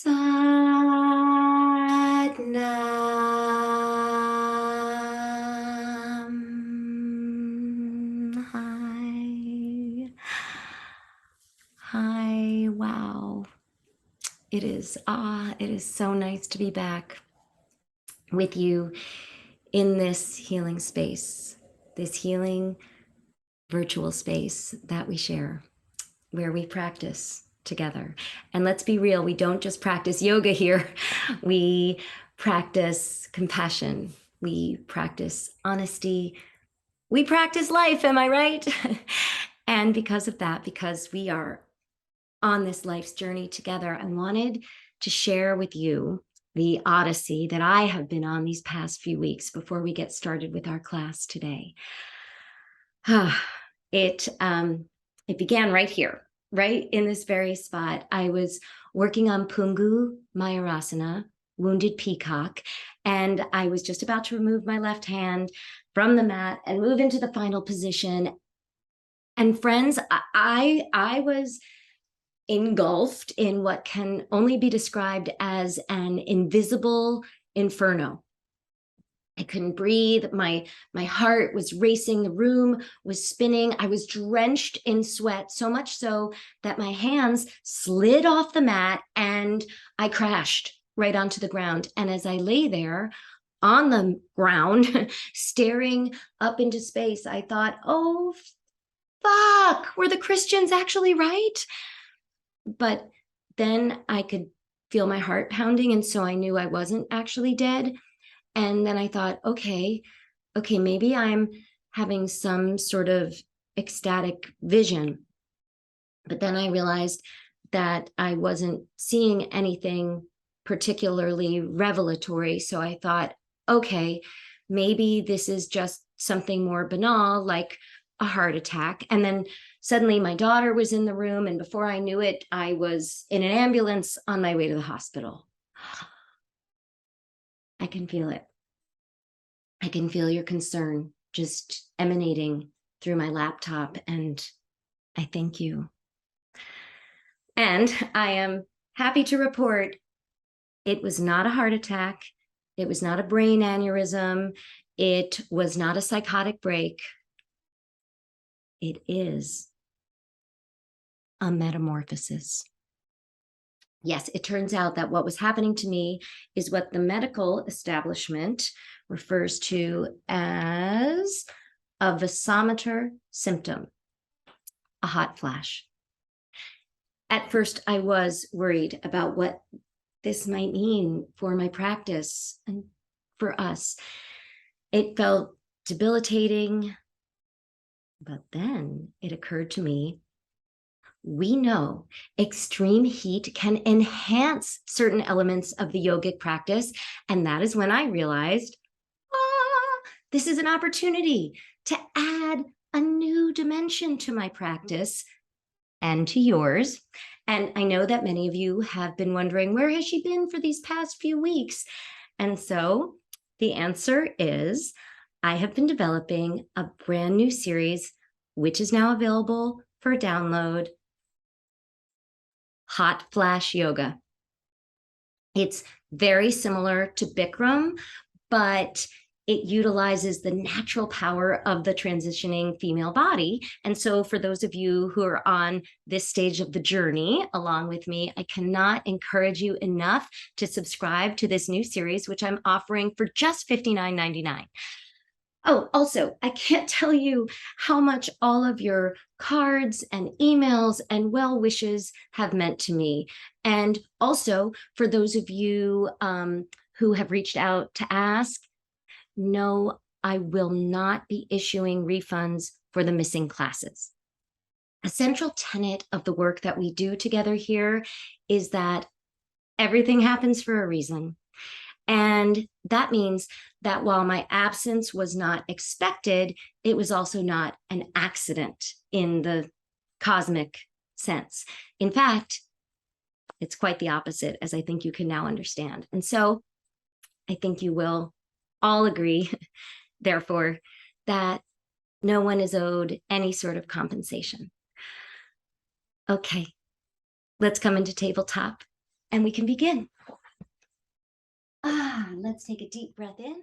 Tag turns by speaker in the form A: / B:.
A: Satnam. Hi. Hi. Wow. It is so nice to be back with you in this healing space, this healing virtual space that we share, where we practice together. And let's be real, we don't just practice yoga here. We practice compassion. We practice honesty. We practice life, am I right? And because of that, because we are on this life's journey together, I wanted to share with you the odyssey that I have been on these past few weeks before we get started with our class today. It began right here, right in this very spot. I was working on Pungu Mayurasana, wounded peacock, and I was just about to remove my left hand from the mat and move into the final position. And friends, I was engulfed in what can only be described as an invisible inferno. I couldn't breathe. My heart was racing. The room was spinning. I was drenched in sweat, so much so that my hands slid off the mat and I crashed right onto the ground. And as I lay there on the ground, staring up into space, I thought, oh, fuck, were the Christians actually right? But then I could feel my heart pounding, and so I knew I wasn't actually dead. And then I thought, okay, maybe I'm having some sort of ecstatic vision. But then I realized that I wasn't seeing anything particularly revelatory. So I thought, okay, maybe this is just something more banal, like a heart attack. And then suddenly my daughter was in the room, and before I knew it, I was in an ambulance on my way to the hospital. I can feel it. I can feel your concern just emanating through my laptop, and I thank you. And I am happy to report it was not a heart attack. It was not a brain aneurysm. It was not a psychotic break. It is a metamorphosis. Yes, it turns out that what was happening to me is what the medical establishment refers to as a vasomotor symptom, a hot flash. At first, I was worried about what this might mean for my practice and for us. It felt debilitating, but then it occurred to me, we know extreme heat can enhance certain elements of the yogic practice. And that is when I realized, this is an opportunity to add a new dimension to my practice and to yours. And I know that many of you have been wondering, where has she been for these past few weeks? And so the answer is, I have been developing a brand new series, which is now available for download, Hot Flash Yoga. It's very similar to Bikram, but it utilizes the natural power of the transitioning female body. And so for those of you who are on this stage of the journey along with me, I cannot encourage you enough to subscribe to this new series, which I'm offering for just $59.99. Oh, also, I can't tell you how much all of your cards and emails and well wishes have meant to me. And also, for those of you who have reached out to ask, no, I will not be issuing refunds for the missing classes. A central tenet of the work that we do together here is that everything happens for a reason. And that means that while my absence was not expected, it was also not an accident in the cosmic sense. In fact, it's quite the opposite, as I think you can now understand. And so I think you will all agree, therefore, that no one is owed any sort of compensation. Okay, let's come into tabletop and we can begin. Let's take a deep breath in.